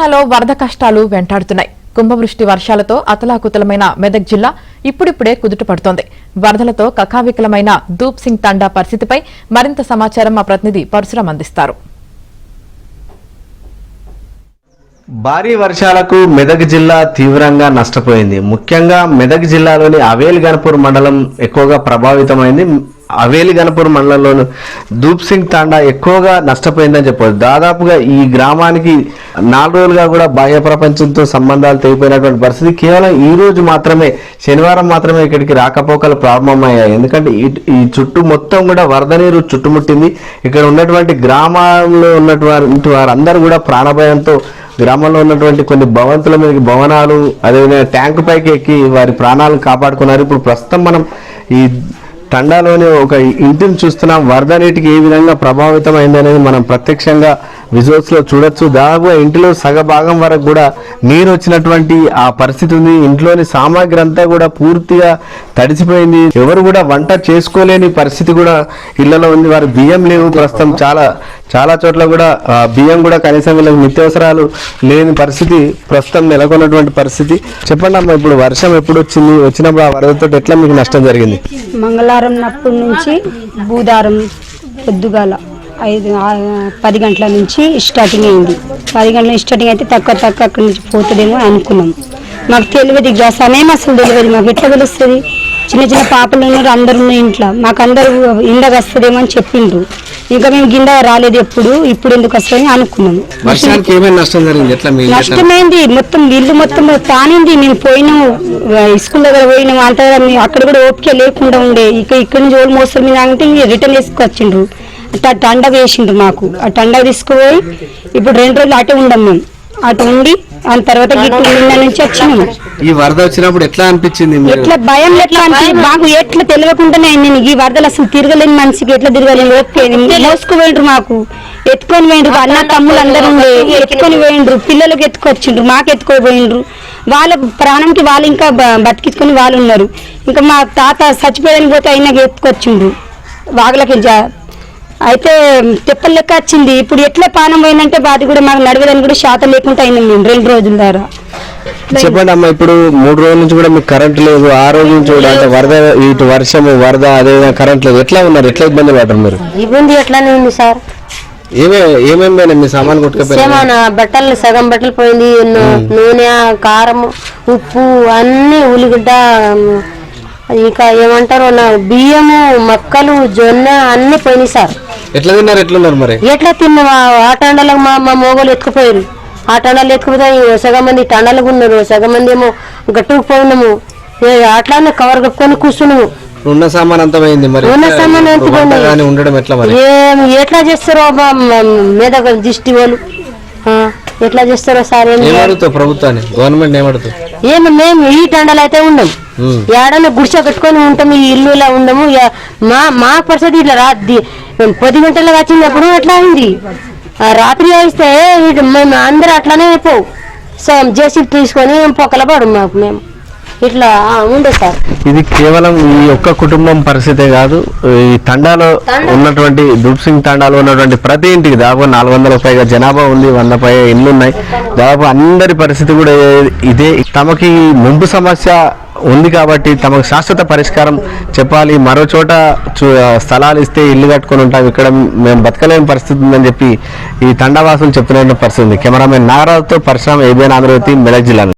తెలంగాణలో వరద కష్టాలు వెంటాడుతున్నాయి. కుంభవృష్టి వర్షాలతో అతలాకుతలమైన మెదక్ జిల్లా ఇప్పుడిప్పుడే కుదుటపడుతోంది. వరదలతో కకావికలమైన దూప్ సింగ్ తండా పరిస్థితిపై మరింత సమాచారం మా ప్రతినిధి పరశురాం అందిస్తారు. భారీ వర్షాలకు మెదక్ జిల్లా తీవ్రంగా నష్టపోయింది. ముఖ్యంగా మెదక్ జిల్లాలోని అవేలి గణపూర్ మండలం ఎక్కువగా ప్రభావితమైంది. అవేలి గణపూర్ మండలంలోని దూప్ సింగ్ తాండా ఎక్కువగా నష్టపోయిందని చెప్పవచ్చు. దాదాపుగా ఈ గ్రామానికి 4 రోజులుగా కూడా బాహ్య ప్రపంచంతో సంబంధాలు తెగిపోయినటువంటి పరిస్థితి. కేవలం ఈ రోజు మాత్రమే, శనివారం మాత్రమే ఇక్కడికి రాకపోకలు ప్రారంభమయ్యాయి. ఎందుకంటే ఈ చుట్టూ మొత్తం కూడా వరద నీరు చుట్టుముట్టింది. ఇక్కడ ఉన్నటువంటి గ్రామాల్లో ఉన్నటువంటి వారందరూ కూడా ప్రాణభయంతో గ్రామంలో ఉన్నటువంటి కొన్ని భవంతుల మీద భవనాలు, అదేవిధంగా ట్యాంకు పైకి ఎక్కి వారి ప్రాణాలను కాపాడుకున్నారు. ఇప్పుడు ప్రస్తుతం మనం ఈ తండాలోని ఒక ఇంటిని చూస్తున్నాం. వరద నీటికి ఏ విధంగా ప్రభావితం అయిందనేది మనం ప్రత్యక్షంగా విజువల్స్ లో చూడొచ్చు. దాదాపుగా ఇంటిలో సగభాగం వరకు కూడా నీరు వచ్చినటువంటి ఆ పరిస్థితి ఉంది. ఇంట్లోని సామాగ్రి అంతా కూడా పూర్తిగా తడిసిపోయింది. ఎవరు కూడా వంట చేసుకోలేని పరిస్థితి కూడా ఇళ్లలో ఉంది. వారి బియ్యం లేవు. ప్రస్తుతం చాలా చోట్ల కూడా బియ్యం కూడా కనీసం వీళ్ళకి నిత్యావసరాలు లేని పరిస్థితి ప్రస్తుతం నెలకొన్నటువంటి పరిస్థితి. చెప్పండి అమ్మా, ఇప్పుడు వర్షం ఎప్పుడు వచ్చింది? వచ్చినప్పుడు ఆ వరదతో ఎట్లా మీకు నష్టం జరిగింది? మంగళవారం నప్పటి నుంచి బుధవారం పొద్దుగాల 10 గంటల నుంచి స్టార్టింగ్ అయింది. 10 గంటల స్టార్టింగ్ అయితే తక్కువ అక్కడి నుంచి పోతుందేమో అనుకున్నాం. మాకు తెలియదు, సమయం అసలు తెలియదు. మాకు ఎట్లా తెలుస్తుంది? చిన్న చిన్న పాపలు ఉన్నారు, అందరు ఇంట్లో. మాకు అందరూ ఇండగా వస్తుందేమో అని చెప్పిండ్రు. ఇంకా మేము గిండ రాలేదు, ఇప్పుడు ఎందుకు వస్తుందని అనుకున్నాం. నష్టమైంది, మొత్తం ఇల్లు మొత్తం తానింది. మేము పోయినాము, స్కూల్ దగ్గర పోయినాము. అంత అక్కడ కూడా ఓపిక లేకుండా ఉండే. ఇక్కడ నుంచి ఓళ్ళు మోసల మీద అంటే రిటర్న్ వేసుకొచ్చిండ్రు. టండ వేసిండ్రు మాకు. ఆ టండ తీసుకుపోయి ఇప్పుడు 2 రోజులు అటే ఉండం. మేము అటు ఉండి ఆ తర్వాత గిట్టు నుంచి వచ్చినాము. ఈ వరద వచ్చినప్పుడు ఎట్లా అనిపించింది? ఎట్లా భయం, ఎట్లా అనిపించింది మాకు. ఎట్లా తెలియకుండానే నేను ఈ వరదలు అసలు తిరగలేని మనిషికి ఎట్లా తిరగలేని ఓకే. మోసుకుపోయిండ్రు, మాకు ఎత్తుకొని పోయిండ్రు. అన్న తమ్ముళ్ళు అందరూ ఎత్తుకొని పోయిండ్రు. పిల్లలకు ఎత్తుకొచ్చిండ్రు, మాకు ఎత్తుకోపోయిండ్రు. వాళ్ళ ప్రాణంకి వాళ్ళు ఇంకా బతికించుకొని వాళ్ళు ఉన్నారు. ఇంకా మా తాత చచ్చిపోయానికి పోతే అయినా ఎత్తుకొచ్చిండ్రు వాగులకి. అయితే తెప్పలు లెక్క వచ్చింది. ఇప్పుడు ఎట్లా పానం పోయిందంటే బాధ కూడా మాకు నడవడానికి కూడా శాతం లేకుండా అయినాం మేము 2 రోజుల ద్వారా. చెప్పండి అమ్మా, ఇప్పుడు 3 రోజుల నుంచి కూడా మీకు కరెంట్ లేదు. ఆ రోజు నుంచి కూడా అంటే వరద, ఇటు వర్షము, వరద, అదే కరెంట్ లేదు. ఎట్లా ఉన్నారు? ఎట్లా ఇబ్బంది పడతారు మీరు? ఇబ్బంది ఎట్లానే ఉంది సార్. ఏమేమి పోయినా మీ సామాన్ కొట్టుకుపోయినా? బట్టలు సగం బట్టలు పోయింది. నూనె, కారం, ఉప్పు, అన్ని, ఉల్లిగడ్డ, ఇంకా ఏమంటారు బియ్యము, మక్కలు, జొన్న అన్ని పోయినాయి సార్. ఎట్లా తిన్నారు? ఎట్లున్నారు మరి? ఎట్లా తిన్నాము? ఆ టండాలకు మా మోగోలు ఎత్తుకుపోయారు. ఆ టండాలు ఎత్తుకుపోతే సగం మంది టండాలకు ఉన్నారు, సగం మంది ఏమో గట్టుకుపోయినాము. అట్లానే కవర్ కప్పుకొని కూర్చున్నాము. ఉన్న సామాన్ అంతా పోయింది. మరి ఉన్న సామాన్ ఉండడం ఎట్లా మరి? ఎట్లా చేస్తారో మీద దిష్టి వాళ్ళు ఎట్లా చేస్తారో సార్. ప్రభుత్వాన్ని, గవర్నమెంట్ ఏమడుతుంది? మేము ఈ టండాలు అయితే ఉండం. ఏడన్నా గుడిసె కట్టుకొని ఉంటాం. ఈ ఇల్లులా ఉండము. మా పరిస్థితి ఇట్లా 10 గంటలకు వచ్చినప్పుడు అట్లా అయింది. రాత్రి వేస్తే మేము అందరూ అట్లానే అయిపోవు. జేసీబీ తీసుకొని పొక్కల పడు మాకు. మేము ఇట్లా ఉండే సార్. ఇది కేవలం ఈ ఒక్క కుటుంబం పరిస్థితే కాదు. ఈ తండాలో ఉన్నటువంటి దూప్ సింగ్ తండాలో ఉన్నటువంటి ప్రతి ఇంటికి దాదాపు 400 పైగా జనాభా ఉంది. 100 పైగా ఇల్లు ఉన్నాయి. దాదాపు అందరి పరిస్థితి కూడా ఇదే. తమకి ముంపు సమస్య ఉంది కాబట్టి తమకు శాశ్వత పరిష్కారం చెప్పాలి. మరో చోట స్థలాలు ఇస్తే ఇల్లు కట్టుకొని ఉంటాం, ఇక్కడ మేము బతకలేని పరిస్థితి ఉందని చెప్పి ఈ తండావాసులు చెప్తున్న పరిస్థితి ఉంది. కెమెరామెన్ నాగరాజుతో పరశురాం, ABN ఆంధ్రజ్యోతి, మెదక్ జిల్లా.